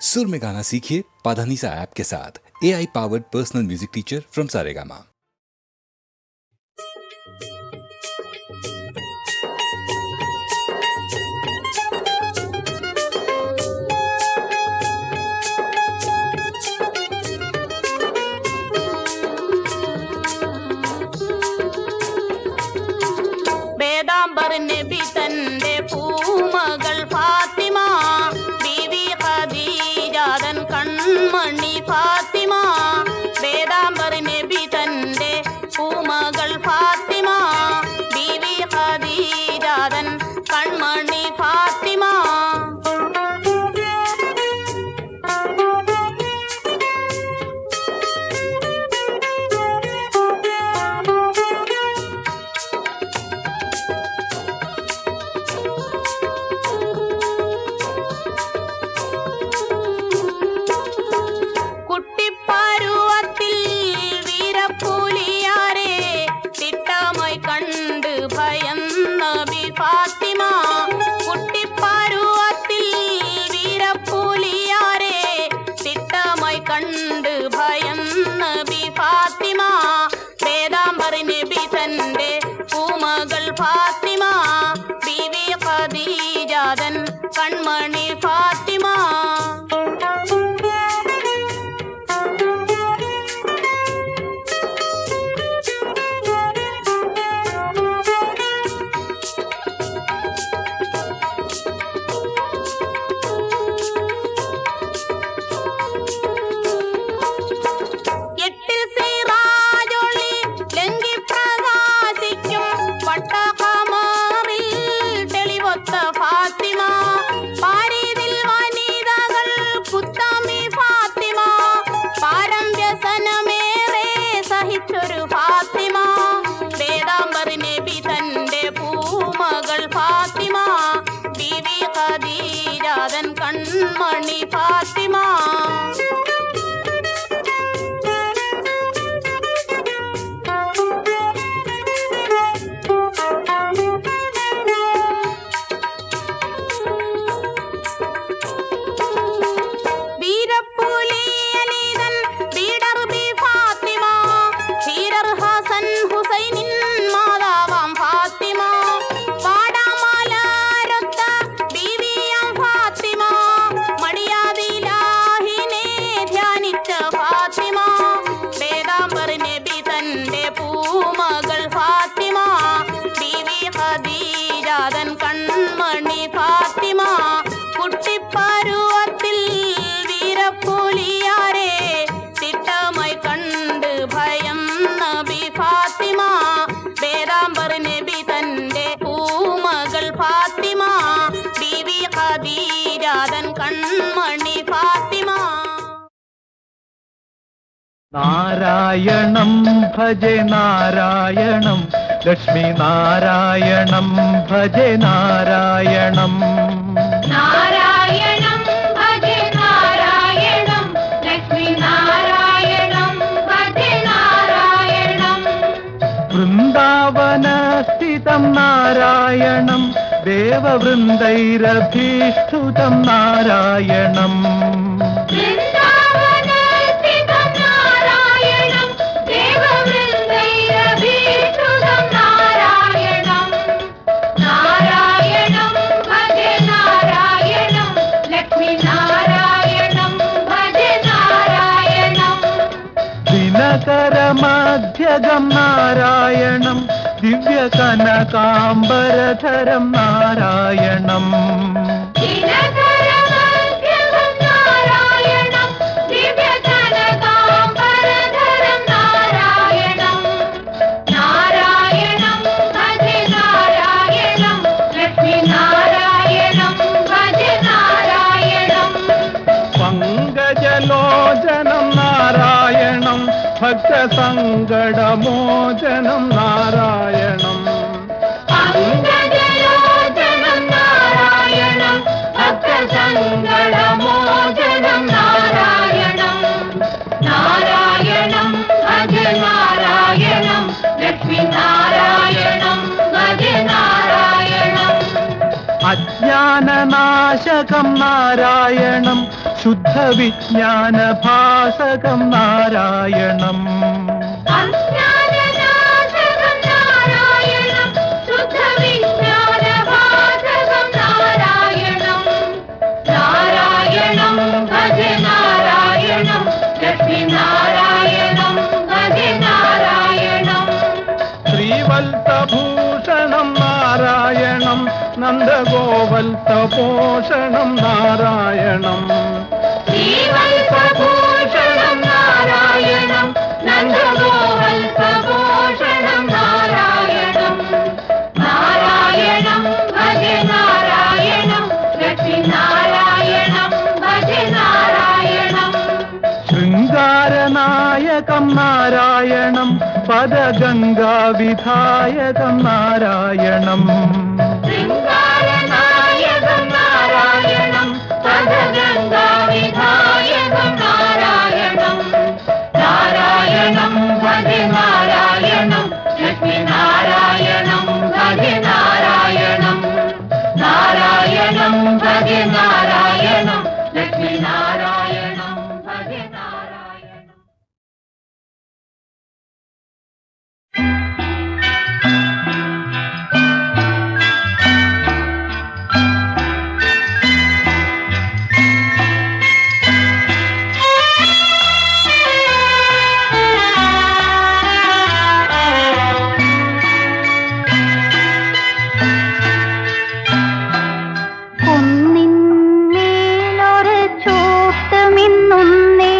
सुर में गाना सीखिए पाधानीसा ऐप के साथ। AI powered personal music teacher from Saregama. വേദാംബർ നബി തന്റെ പൂമകൾ ഫാത്തിമ, ബീവി ഖദീജാതൻ കൺമണി ഫാത്തിമ. വേദാംബർ നബി തന്റെ പൂമകൾ ഫാത്തിമ, ബീവി ഖദീജാതൻ കൺമണി ഫാത്തിമ. കൺമണി ഫാത്തിമ. കൺമണി ഫാത്തിമ. കൺമണി ഫാത്തിമ. കുട്ടിപ്പരുവത്തിൽ വീരപ്പുലിയാരെ തിട്ടമായി കണ്ട് ഭയം നബി ഫാത്തിമ. വേദാംബർ നബി തന്റെ പൂമകൾ ഫാത്തിമ, ബീവി ഖദീജാതൻ കൺമണി ഫാത്തിമ. നാരായണം ഭജെ നാരായണം, ലക്ഷ്മി നാരായണം ഭജെ നാരായണം. നാരായണം ഭജെ നാരായണം, ലക്ഷ്മി നാരായണം ഭജെ നാരായണം. വൃന്ദാവനസ്ഥിതം നാരായണം, ദേവവൃന്ദൈരഭീഷ്ടുതം നാരായണം. ദിനകരമധ്യഗം നാരായണം, ദിവ്യകനകാംബരധരം നാരായണം. പങ്കജലോചനം നാരായണം, ഭക്തസങ്കടമോചനം നാരായണം. പങ്കജലോചനം നാരായണം, ഭക്തസങ്കടമോചനം നാരായണം. നാരായണം ഭജെ നാരായണം, ലക്ഷ്മി നാരായണം ഭജെ നാരായണം. അജ്ഞാനനാശകം നാരായണം, ശുദ്ധ വിജ്ഞാന ഭാസകം നാരായണം. അജ്ഞാനനാശകം നാരായണം, ശുദ്ധവിജ്ഞാനഭാസകം നാരായണം. നാരായണം ഭജ നാരായണം, ലക്ഷ്മി നാരായണം ഭജ നാരായണം. ശ്രീവത്സഭൂഷണം നാരായണം, നന്ദഗോവത്സപോഷണം നാരായണം. ശ്രീവത്സഭൂഷണം നാരായണം, നന്ദഗോവത്സപോഷണം നാരായണം. നാരായണം ഭജ നാരായണം, ലക്ഷ്മി നാരായണം ഭജ നാരായണം. ശൃംഗാരനായകം നാരായണം, പദഗംഗാവിധായകം നാരായണം. ശൃംഗാരനായകം നാരായണം, പദഗംഗാവിധായകം നാരായണം. നാരായണം ഭജ നാരായണം, ലക്ഷ്മി നാരായണം ഭജ നാരായണം. നാരായണം ഭജ നാരായണം, ലക്ഷ്മി നാരായണം ഭജ നാരായണം. കുന്നിന്മേലൊരു ചൂട്ടുമിന്നുന്നേ,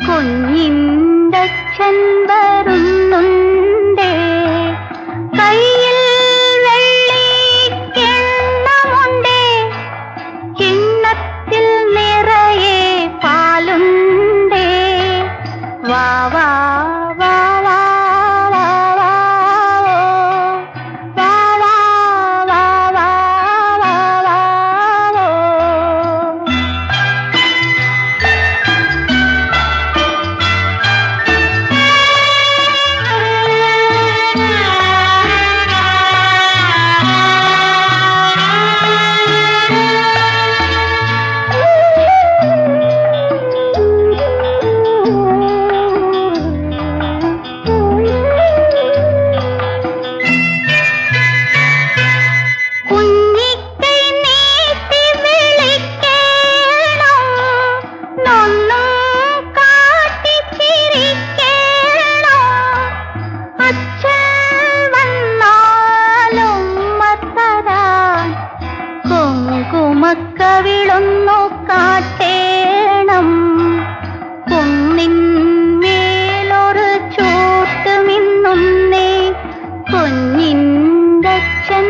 കുഞ്ഞിൻ്റച്ഛൻ വരുന്നുണ്ടേ. കയ്യിൽ വെള്ളിക്കിണ്ണമുണ്ടേ, കിണ്ണത്തിൽ നിറയെ പാലുണ്ടേ. വാ വാ വാ വാ വാ വാ വാ വാ വാ വാ വാ വാ. കുഞ്ഞിക്കൈ നീട്ടി വിളിക്കേണം, നൊന്നും കാട്ടി ചിരിക്കേണം. അച്ഛൻ വന്നാലും മത്തരാൻ കുങ്കുമക്കവിളൊന്നു കാട്ടേണം. കുന്നിന്മേലൊരു ചൂട്ടുമിന്നുന്നേ, കുഞ്ഞിൻ്റച്ഛൻ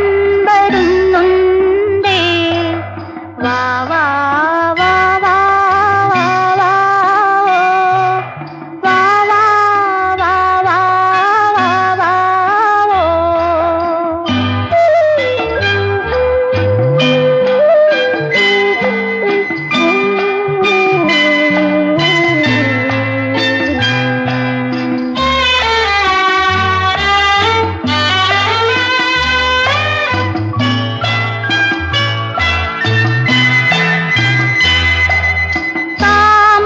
വരുന്നുണ്ടേ. വാ വാ വാ വാ വാ വാ വാ വാ വാ വാ വാ വാ.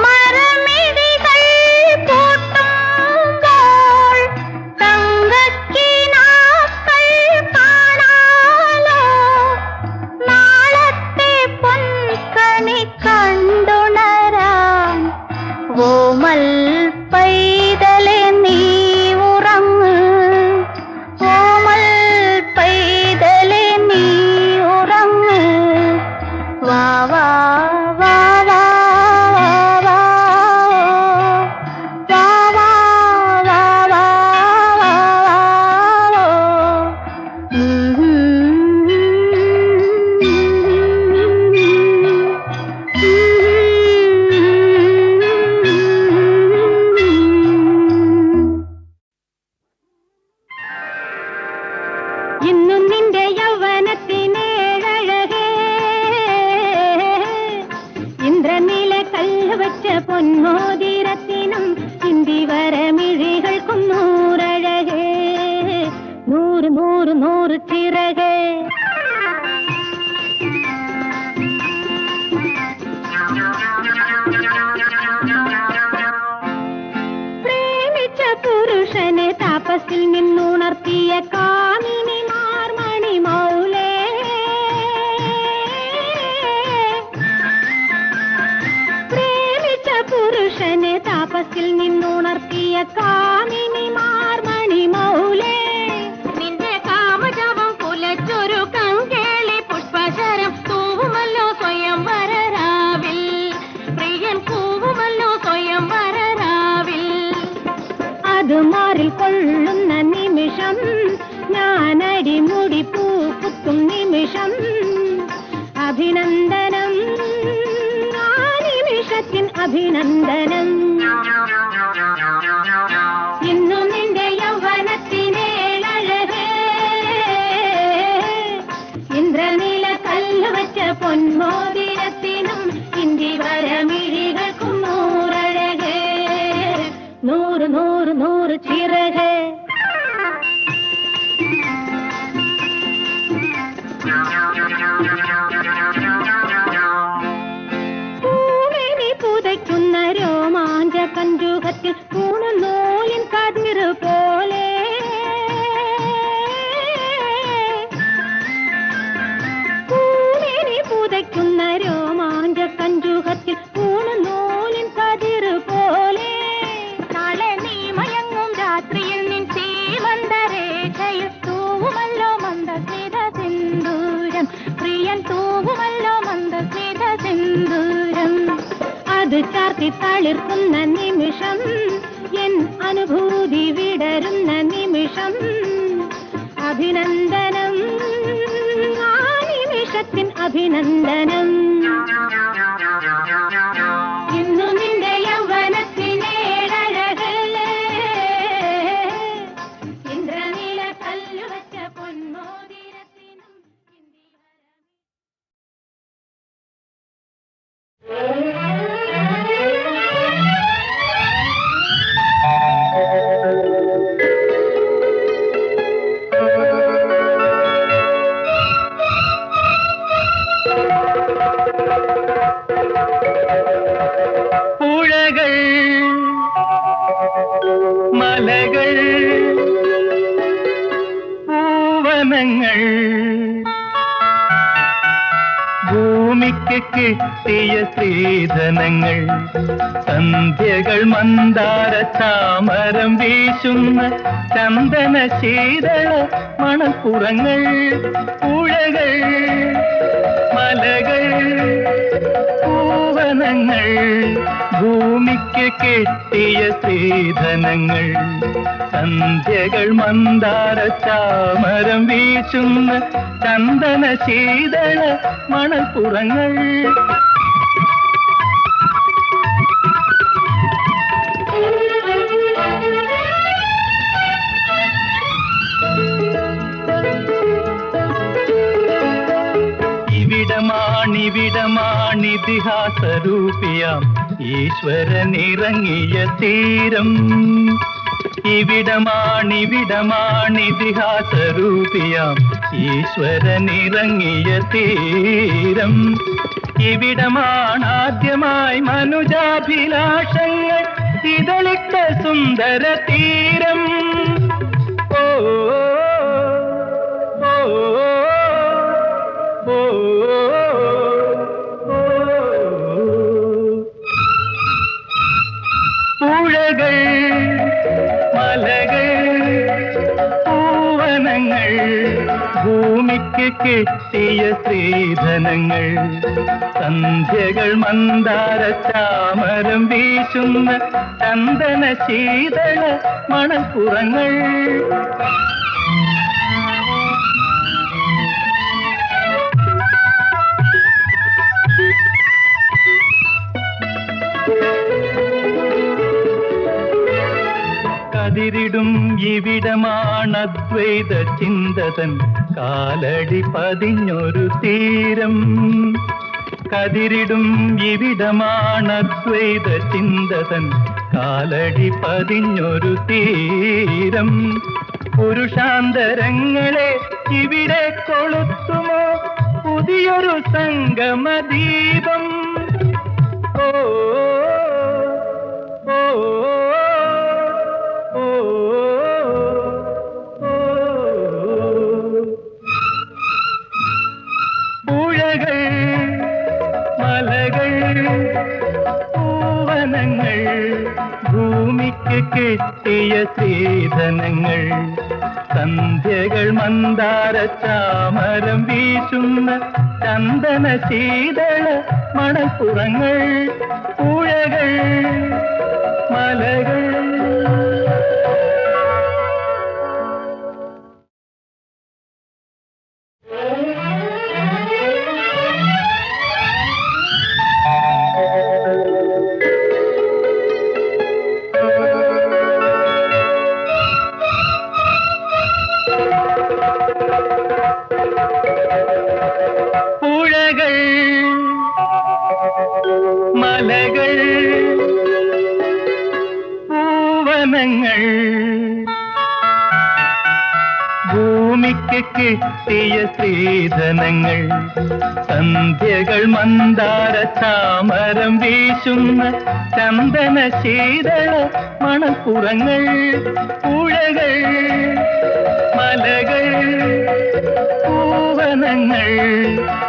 താമരമിഴികൾ പൂട്ടുമ്പോൾ തങ്കക്കിനാക്കൾ കാണാലോ. നാളത്തെ പൊൻകണി കണ്ടുണരാൻ ഓമൽ പൈതലെ നീ ഉറങ്ങ്. ഓമൽ പൈതലെ നീ ഉറങ്ങ്. വാ വാ വാ വാ വാ വാ വാ വാ വാ വാ വാ. ഇന്നും നിന്റെ യൗവനത്തിനേഴഴകേ, ഇന്ദ്രനീല കല്ല് വെച്ച പൊന്മോതിരത്തിനും ഇന്ദിവരമിഴികൾക്കും നൂറഴകേ. നൂറ് നൂറ് നൂറ് ചിറകേ. താപസിൽ നിന്നുണർത്തിയ കാമിനി മാർമണി മൗലേ, പ്രേമിച്ച പുരുഷനെ താപസിൽ നിന്നുണർത്തിയ കാമിനി മാർമണി മൗലേ, നിന്റെ കാമജപം കുലച്ചൊരു കങ്കേളി പുഷ്പശരം തൂവുമല്ലോ സ്വയം വരരാവിൽ, പ്രിയൻ കൂവുമല്ലോ സ്വയം വരരാവിൽ. അത് മാറിൽ കൊള്ളുന്ന നിമിഷം, ഞാനടിമുടി പൂക്കുത്തും നിമിഷം, അഭിനന്ദനം ആ നിമിഷത്തിൻ അഭിനന്ദനം. ഇന്നും നിന്റെ യൗവനത്തിനേഴഴകേ, ഇന്ദ്രനീല കല്ലുവച്ച പൊന്മോതിരത്തിനും ഇന്ദിവരമിഴികൾക്കും നൂറഴകേ, നൂറ് നൂറ് നൂറ് ചിറകേ. പൂവിനി പുതയ്ക്കുന്ന രോമാഞ്ച കഞ്ചുകത്തിൽ പൂണുനൂലിൻ കതിർ പോലെ, പൂവിനി പുതയ്ക്കുന്ന രോമാഞ്ച കഞ്ചുകത്തിൽ പൂണുനൂലിൻ കതിർ പോലെ, നാളെ നീ മയങ്ങും രാത്രിയിൽ നിൻ സീമന്തരേഖയിൽ തൂവുമല്ലോ മന്ദസ്മിത സിന്ദൂരം, പ്രിയൻ തൂവുമല്ലോ മന്ദസ്മിത സിന്ദൂരം. അത് ചാർത്തി തളിർക്കുന്ന നിമിഷം, എൻ അനുഭൂതി വിടരുന്ന നിമിഷം, അഭിനന്ദനം ആ നിമിഷത്തിൻ അഭിനന്ദനം. ഇന്നു നിന്റെ യൗവനത്തിനേഴഴകേ, ഇന്ദ്രനീല കല്ലുവച്ച പൊന്മോതിരത്തിനും പുഴകൾ, മലകൾ, പൂവനങ്ങൾ, ഭൂമിക്ക് കിട്ടിയ സ്ത്രീധനങ്ങൾ, സന്ധ്യകൾ മന്ദാര ചാമരം വീശുന്ന ചന്ദന ശീതള മണപ്പുറങ്ങൾ. പുഴകൾ, മലകൾ, പൂവനങ്ങൾ, ഭൂമിക്ക് കിട്ടിയ സ്ത്രീധനങ്ങൾ, സന്ധ്യകൾ മന്ദാര ചാമരം വീശുന്ന ചന്ദന ശീതള മണപ്പുറങ്ങൾ. ഇവിടമാണിതിഹാസരൂപിയാം ഈശ്വരനിറങ്ങിയ തീരം. ഇവിടമാണിതിഹാസരൂപിയാം ഈശ്വരനിറങ്ങിയ തീരം. ഇവിടമാണാദ്യമായി മനുജാഭിലാഷങ്ങൾ ഇതളിട്ട സുന്ദര തീരം. ഓ ഓ ഓ പുഴകൾ, മലകൾ, പൂവനങ്ങൾ, ഭൂമിക്ക് കിട്ടിയ സ്ത്രീധനങ്ങൾ, സന്ധ്യകൾ മന്ദാര ചാമരം വീശുന്ന ചന്ദന ശീതള മണപ്പുറങ്ങൾ. കതിരിടും ഇവിടമാണദ്വൈത ചിന്തതൻ കാലടി പതിഞ്ഞൊരു തീരം. കതിരിടും ഇവിടമാണദ്വൈത ചിന്തതൻ കാലടി പതിഞ്ഞൊരു തീരം. പുരുഷാന്തരങ്ങളെ ഇവിടെ കൊളുത്തുമോ പുതിയൊരു സംഗമദീപം. ഓ ഓ ഓ പൂവനങ്ങൾ ഭൂമിക്ക് കിട്ടിയ സ്ത്രീധനങ്ങൾ സന്ധ്യകൾ മന്ദാര ചാമരം വീശുന്ന ചന്ദന ശീതള മണപ്പുറങ്ങൾ പുഴകൾ മലകൾ പുഴകൾ മലകൾ പൂവനങ്ങൾ ഭൂമിക്ക് കിട്ടിയ സ്ത്രീധനങ്ങൾ സന്ധ്യകൾ മന്ദാര ചാമരം വീശുന്ന ചന്ദന ശീതള മണപ്പുറങ്ങൾ പുഴകൾ മലകൾ പൂവനങ്ങൾ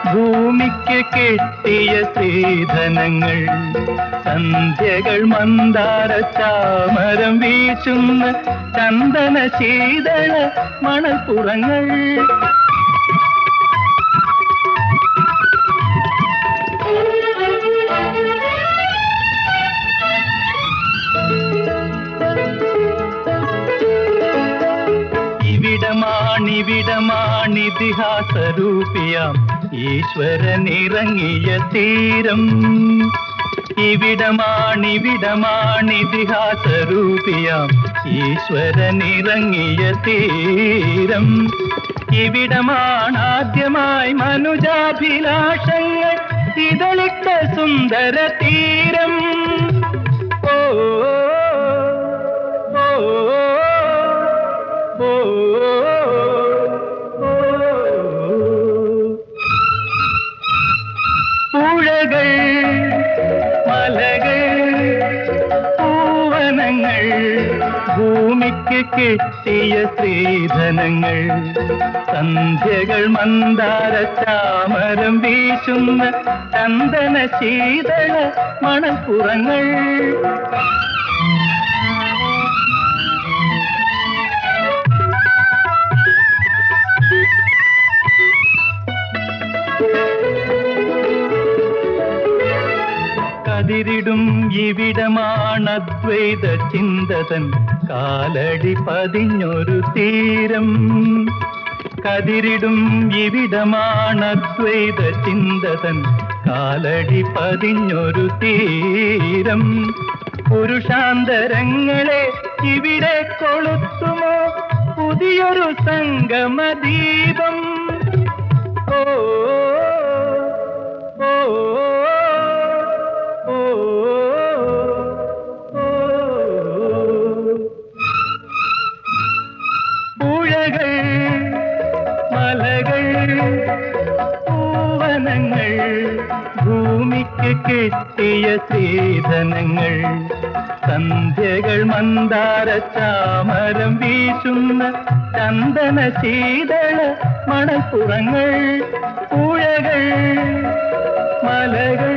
ഭൂമിക്ക് കിട്ടിയ സ്ത്രീധനങ്ങൾ സന്ധ്യകൾ മന്ദാര ചാമരം വീശുന്ന ചന്ദന ശീതള മണപ്പുറങ്ങൾ ഇവിടമാണിതിഹാസരൂപിയാം ഈശ്വരനിറങ്ങിയ തീരം ഇവിടമാണിതിഹാസരൂപിയാം ഈശ്വരനിറങ്ങിയ തീരം ഇവിടമാണാദ്യമായി മനുജാഭിലാഷങ്ങൾ ഇതളിട്ട സുന്ദര തീരം ഓ ഓ ഓ പുഴകൾ മലകൾ പൂവനങ്ങൾ ഭൂമിക്ക് കിട്ടിയ സ്ത്രീധനങ്ങൾ സന്ധ്യകൾ മന്ദാര ചാമരം വീശുന്ന ചന്ദന ശീതള മണപ്പുറങ്ങൾ കതിരിടും ഇവിടമാണദ്വൈത ചിന്തതൻ കാലടി പതിഞ്ഞൊരു തീരം കതിരിടും ഇവിടമാണദ്വൈത ചിന്തതൻ കാലടി പതിഞ്ഞൊരു തീരം പുരുഷാന്തരങ്ങളെ ഇവിടെ കൊളുത്തുമോ പുതിയൊരു സംഗമദീപം ഓ ഓ പുഴകൾ മലകൾ പൂവനങ്ങൾ ഭൂമിക്ക് കിട്ടിയ സ്ത്രീധനങ്ങൾ സന്ധ്യകൾ മന്ദാര ചാമരം വീശുന്ന ചന്ദന ശീതള മണപ്പുറങ്ങൾ പുഴകൾ മലകൾ